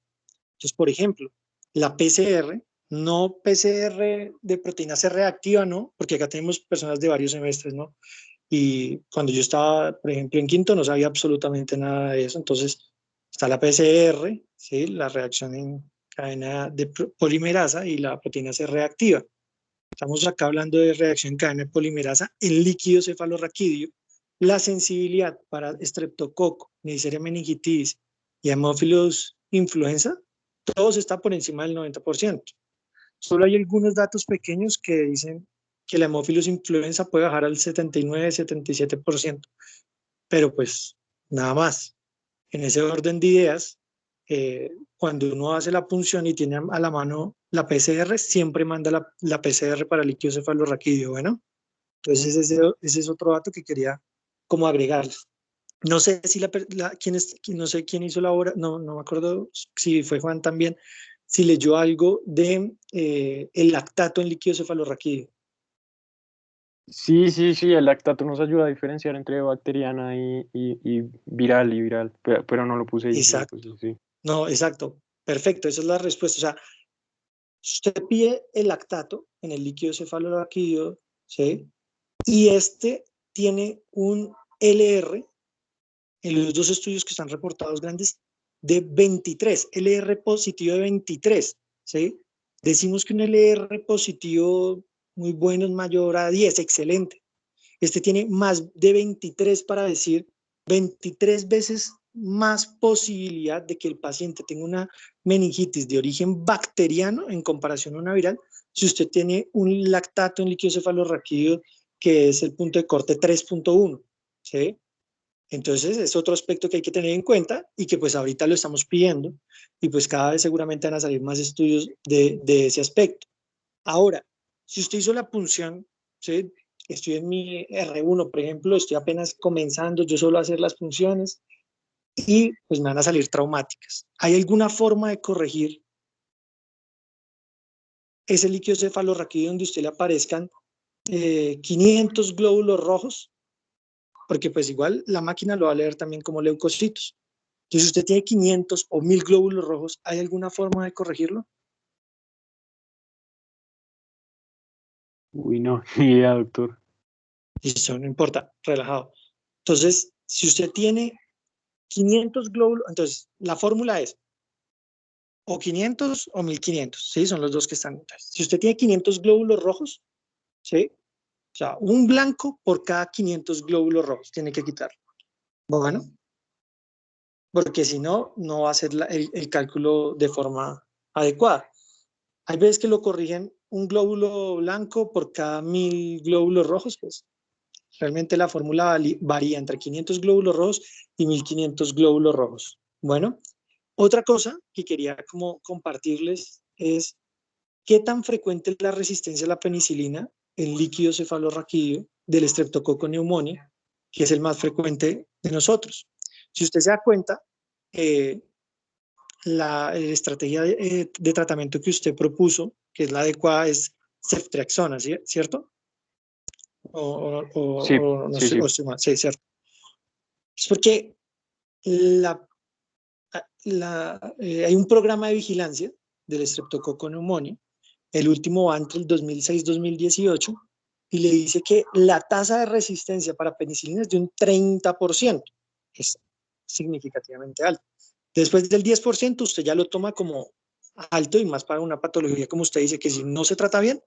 Entonces, por ejemplo, la PCR, no PCR de proteína C reactiva, ¿no? Porque acá tenemos personas de varios semestres, ¿no? Y cuando yo estaba, por ejemplo, en quinto, no sabía absolutamente nada de eso. Entonces, está la PCR, ¿sí? La reacción en cadena de polimerasa, y la proteína C reactiva. Estamos acá hablando de reacción en cadena de polimerasa en líquido cefalorraquídeo. La sensibilidad para estreptococo, Neisseria meningitis y Haemophilus influenza, todos está por encima del 90%. Solo hay algunos datos pequeños que dicen que la Haemophilus influenza puede bajar al 79-77%, pero pues nada más. En ese orden de ideas, cuando uno hace la punción y tiene a la mano la PCR, siempre manda la PCR para líquido cefalorraquídeo, ¿bueno? Entonces ese es otro dato que quería como agregarles. No sé si no sé quién hizo la obra, no me acuerdo si fue Juan también, si leyó algo de el lactato en líquido cefalorraquídeo. Sí, el lactato nos ayuda a diferenciar entre bacteriana y viral, pero no lo puse ahí. Exacto. No lo puse, sí. No, exacto. Perfecto, esa es la respuesta. O sea, usted pide el lactato en el líquido cefalorraquídeo, ¿sí? Y este tiene un LR en los dos estudios que están reportados grandes de 23, LR positivo de 23, ¿sí? Decimos que un LR positivo muy bueno es mayor a 10, excelente. Este tiene más de 23 para decir 23 veces más posibilidad de que el paciente tenga una meningitis de origen bacteriano en comparación a una viral, si usted tiene un lactato en líquido cefalorraquídeo que es el punto de corte 3.1, ¿sí? Entonces es otro aspecto que hay que tener en cuenta y que pues ahorita lo estamos pidiendo y pues cada vez seguramente van a salir más estudios de ese aspecto. Ahora, si usted hizo la punción, ¿sí? Estoy en mi R1, por ejemplo, estoy apenas comenzando, yo solo hacer las funciones y pues me van a salir traumáticas. ¿Hay alguna forma de corregir ese líquido cefalorraquídeo donde a usted le aparezcan 500 glóbulos rojos? Porque pues igual la máquina lo va a leer también como leucocitos. Entonces, si usted tiene 500 o 1000 glóbulos rojos, ¿hay alguna forma de corregirlo? Uy, no, ni idea, doctor. Listo, no importa, relajado. Entonces, si usted tiene 500 glóbulos, entonces la fórmula es o 500 o 1500, ¿sí? Son los dos que están. Entonces, si usted tiene 500 glóbulos rojos, ¿sí? O sea, un blanco por cada 500 glóbulos rojos tiene que quitarlo. Bueno, porque si no, no va a hacer el cálculo de forma adecuada. Hay veces que lo corrigen un glóbulo blanco por cada 1000 glóbulos rojos, pues realmente la fórmula varía entre 500 glóbulos rojos y 1500 glóbulos rojos. Bueno, otra cosa que quería como compartirles es qué tan frecuente es la resistencia a la penicilina en líquido cefalorraquídeo del Streptococcus pneumoniae, que es el más frecuente de nosotros. Si usted se da cuenta, la estrategia de tratamiento que usted propuso, que es la adecuada, es ceftriaxona, ¿cierto? Sí, No sí, sé, sí. sí, cierto. Es porque hay un programa de vigilancia del Streptococcus pneumoniae, el último va entre el 2006-2018, y le dice que la tasa de resistencia para penicilina es de un 30%, es significativamente alto. Después del 10% usted ya lo toma como alto, y más para una patología como usted dice, que si no se trata bien,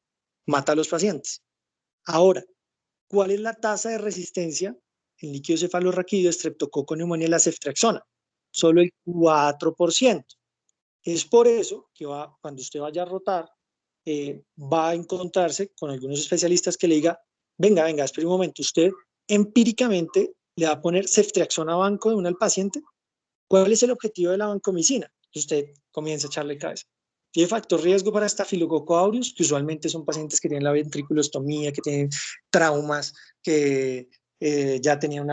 mata a los pacientes. Ahora, ¿cuál es la tasa de resistencia en líquido cefalorraquídeo, Streptococcus pneumoniae, la ceftriaxona? Solo el 4%. Es por eso que cuando usted vaya a rotar, va a encontrarse con algunos especialistas que le diga, venga, espere un momento, usted empíricamente le va a poner ceftriaxona banco de una al paciente. ¿Cuál es el objetivo de la vancomicina? Usted comienza a echarle cabeza. Tiene factor riesgo para Staphylococcus aureus, que usualmente son pacientes que tienen la ventriculostomía, que tienen traumas, que ya tenían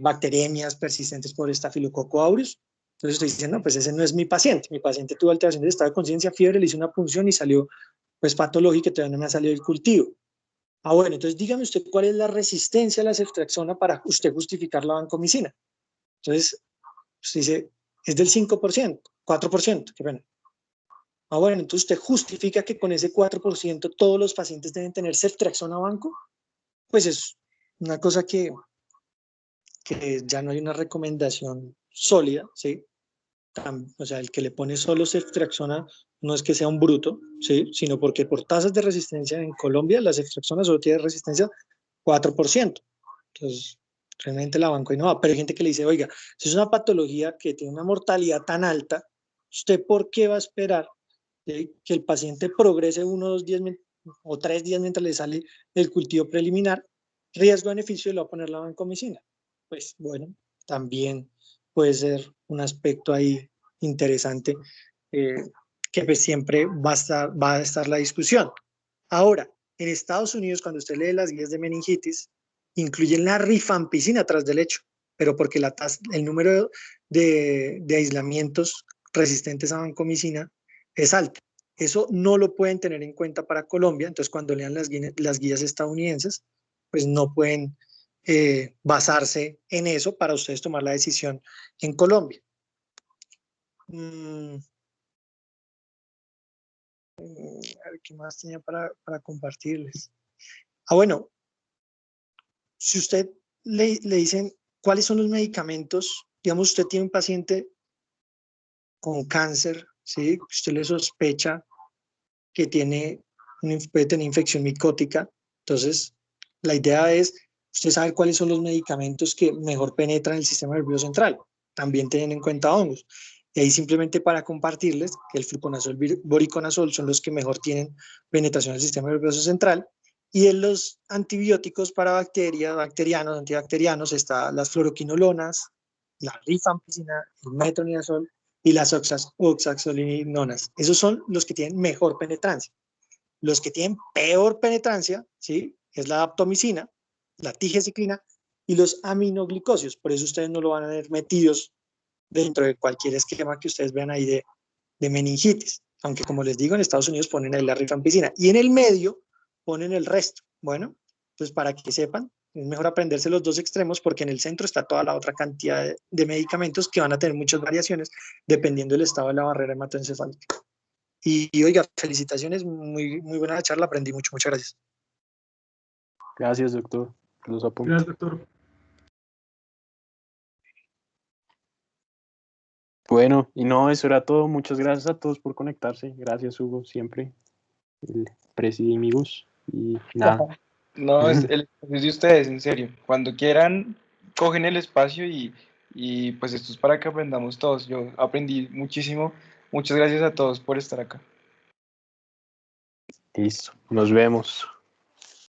bacteremias persistentes por Staphylococcus aureus. Entonces estoy diciendo, no, pues ese no es mi paciente tuvo alteración del estado de conciencia, fiebre, le hice una punción y salió pues patológica, todavía no me ha salido el cultivo. Bueno, entonces dígame usted cuál es la resistencia a la ceftriaxona para usted justificar la vancomicina. Entonces, usted dice, es del 5%, 4%, qué pena. Bueno, entonces usted justifica que con ese 4% todos los pacientes deben tener ceftriaxona banco. Pues es una cosa que ya no hay una recomendación sólida, ¿sí? O sea, el que le pone solo ceftriaxona no es que sea un bruto, ¿sí? Sino porque por tasas de resistencia en Colombia, la ceftriaxona solo tiene resistencia 4%. Entonces, realmente la banco y no va. Pero hay gente que le dice, oiga, si es una patología que tiene una mortalidad tan alta, ¿usted por qué va a esperar que el paciente progrese 1 o 2 días o 3 días mientras le sale el cultivo preliminar? Riesgo-beneficio le va a poner la vancomicina. Pues bueno, también puede ser un aspecto ahí interesante que pues siempre va a estar la discusión. Ahora, en Estados Unidos, cuando usted lee las guías de meningitis, incluyen la rifampicina tras del hecho, pero porque el número de aislamientos resistentes a vancomicina es alto. Eso no lo pueden tener en cuenta para Colombia, entonces cuando lean las guías estadounidenses, pues no pueden basarse en eso para ustedes tomar la decisión en Colombia. A ver, ¿qué más tenía para compartirles? Bueno, si usted le dicen cuáles son los medicamentos, digamos, usted tiene un paciente con cáncer, ¿sí? Usted le sospecha que puede tener infección micótica, entonces la idea es usted saber cuáles son los medicamentos que mejor penetran el sistema nervioso central, también teniendo en cuenta hongos. Y ahí simplemente para compartirles que el fluconazol, voriconazol son los que mejor tienen penetración del sistema nervioso central. Y en los antibióticos para bacterianos, antibacterianos, está las fluoroquinolonas, la rifampicina, el metronidazol y las oxazolinonas. Esos son los que tienen mejor penetrancia. Los que tienen peor penetrancia, ¿sí? Es la daptomicina, la tigeciclina y los aminoglicosios. Por eso ustedes no lo van a ver metidos dentro de cualquier esquema que ustedes vean ahí de meningitis. Aunque como les digo, en Estados Unidos ponen ahí la rifampicina. Y en el medio ponen el resto. Bueno, pues para que sepan, es mejor aprenderse los dos extremos porque en el centro está toda la otra cantidad de medicamentos que van a tener muchas variaciones dependiendo del estado de la barrera hematoencefálica. Y oiga, felicitaciones, muy, muy buena la charla, aprendí mucho, muchas gracias. Gracias, doctor. Los apunto. Gracias, doctor. Bueno, y no, eso era todo. Muchas gracias a todos por conectarse. Gracias, Hugo, siempre. El presidimigos. Y nada. No, es el espacio de ustedes, en serio. Cuando quieran, cogen el espacio y pues esto es para que aprendamos todos. Yo aprendí muchísimo. Muchas gracias a todos por estar acá. Listo. Nos vemos.